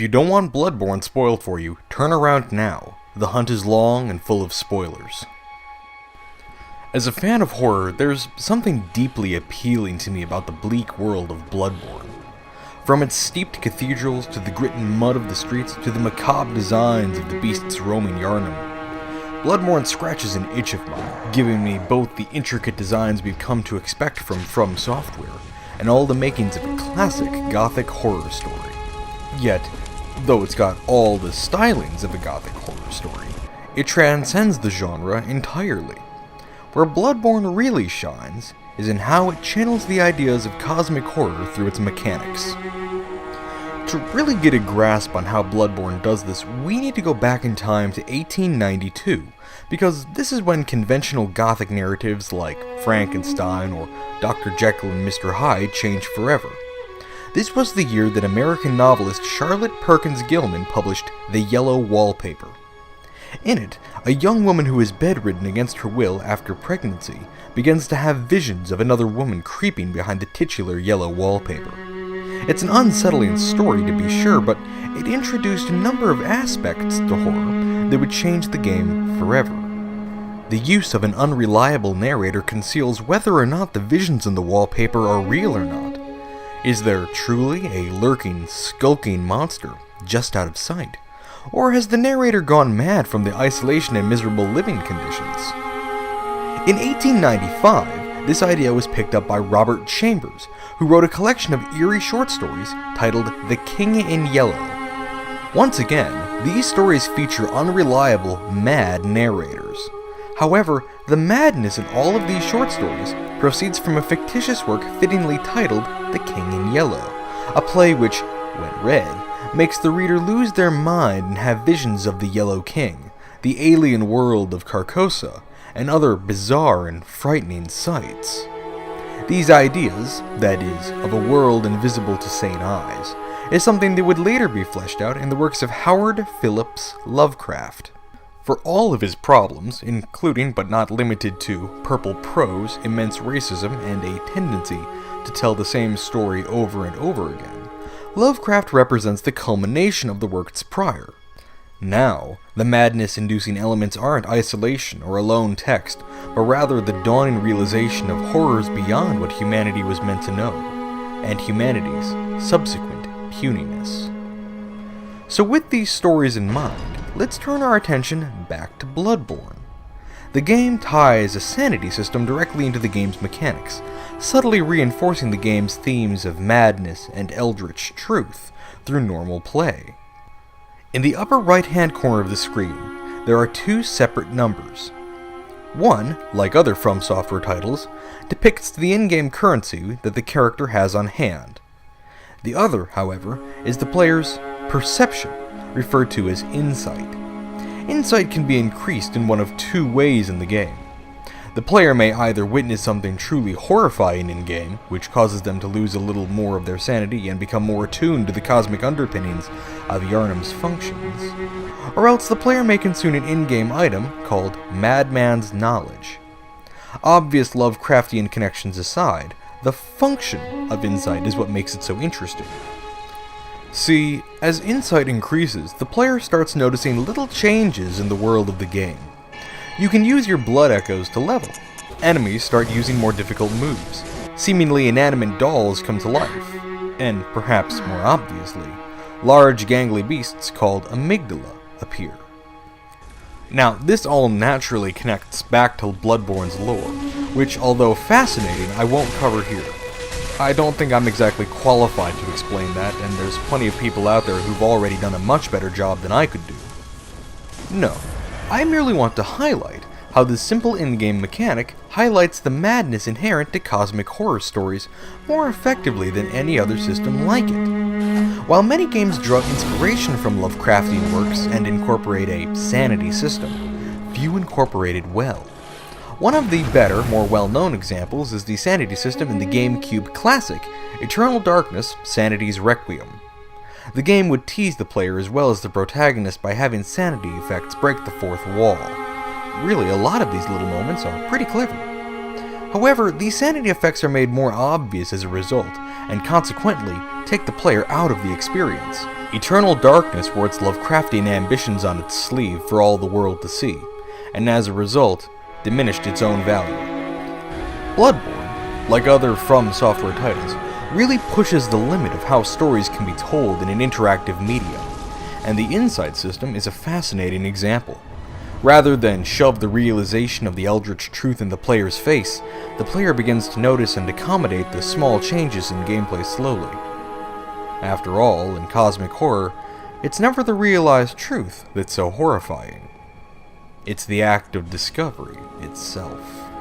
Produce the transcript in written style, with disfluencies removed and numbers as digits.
you don't want Bloodborne spoiled for you, turn around now. The hunt is long and full of spoilers. As a fan of horror, there's something deeply appealing to me about the bleak world of Bloodborne. From its steeped cathedrals, to the grit and mud of the streets, to the macabre designs of the beasts roaming Yharnam, Bloodborne scratches an itch of mine, giving me both the intricate designs we've come to expect from FromSoftware, and all the makings of a classic gothic horror story. Yet, though it's got all the stylings of a gothic horror story, it transcends the genre entirely. Where Bloodborne really shines is in how it channels the ideas of cosmic horror through its mechanics. To really get a grasp on how Bloodborne does this, we need to go back in time to 1892, because this is when conventional gothic narratives like Frankenstein or Dr. Jekyll and Mr. Hyde changed forever. This was the year that American novelist Charlotte Perkins Gilman published The Yellow Wallpaper. In it, a young woman who is bedridden against her will after pregnancy begins to have visions of another woman creeping behind the titular yellow wallpaper. It's an unsettling story to be sure, but it introduced a number of aspects to horror that would change the game forever. The use of an unreliable narrator conceals whether or not the visions in the wallpaper are real or not. Is there truly a lurking, skulking monster just out of sight? Or has the narrator gone mad from the isolation and miserable living conditions? In 1895, this idea was picked up by Robert Chambers, who wrote a collection of eerie short stories titled The King in Yellow. Once again, these stories feature unreliable, mad narrators. However, the madness in all of these short stories proceeds from a fictitious work fittingly titled The King in Yellow, a play which, when read, makes the reader lose their mind and have visions of the Yellow King, the alien world of Carcosa, and other bizarre and frightening sights. These ideas, that is, of a world invisible to sane eyes, is something that would later be fleshed out in the works of Howard Phillips Lovecraft. For all of his problems, including but not limited to purple prose, immense racism, and a tendency to tell the same story over and over again, Lovecraft represents the culmination of the works prior. Now, the madness-inducing elements aren't isolation or a lone text, but rather the dawning realization of horrors beyond what humanity was meant to know, and humanity's subsequent puniness. So with these stories in mind, let's turn our attention back to Bloodborne. The game ties a sanity system directly into the game's mechanics, subtly reinforcing the game's themes of madness and eldritch truth through normal play. In the upper right-hand corner of the screen, there are two separate numbers. One, like other FromSoftware titles, depicts the in-game currency that the character has on hand. The other, however, is the player's perception, referred to as insight. Insight can be increased in one of two ways in the game. The player may either witness something truly horrifying in-game, which causes them to lose a little more of their sanity and become more attuned to the cosmic underpinnings of Yharnam's functions, or else the player may consume an in-game item called Madman's Knowledge. Obvious Lovecraftian connections aside, the function of insight is what makes it so interesting. See, as insight increases, the player starts noticing little changes in the world of the game. You can use your blood echoes to level. Enemies start using more difficult moves. Seemingly inanimate dolls come to life. And, perhaps more obviously, large gangly beasts called amygdala appear. Now, this all naturally connects back to Bloodborne's lore, which, although fascinating, I won't cover here. I don't think I'm exactly qualified to explain that, and there's plenty of people out there who've already done a much better job than I could do. No, I merely want to highlight how this simple in-game mechanic highlights the madness inherent to cosmic horror stories more effectively than any other system like it. While many games draw inspiration from Lovecraftian works and incorporate a sanity system, few incorporate it well. One of the better, more well-known examples is the sanity system in the GameCube classic, Eternal Darkness: Sanity's Requiem. The game would tease the player as well as the protagonist by having sanity effects break the fourth wall. Really, a lot of these little moments are pretty clever. However, these sanity effects are made more obvious as a result, and consequently take the player out of the experience, Eternal darkness wore its Lovecraftian ambitions on its sleeve for all the world to see, and as a result, diminished its own value. Bloodborne, like other FromSoftware titles, really pushes the limit of how stories can be told in an interactive medium, and the Insight system is a fascinating example. Rather than shove the realization of the eldritch truth in the player's face, the player begins to notice and accommodate the small changes in gameplay slowly. After all, in cosmic horror, it's never the realized truth that's so horrifying. It's the act of discovery itself.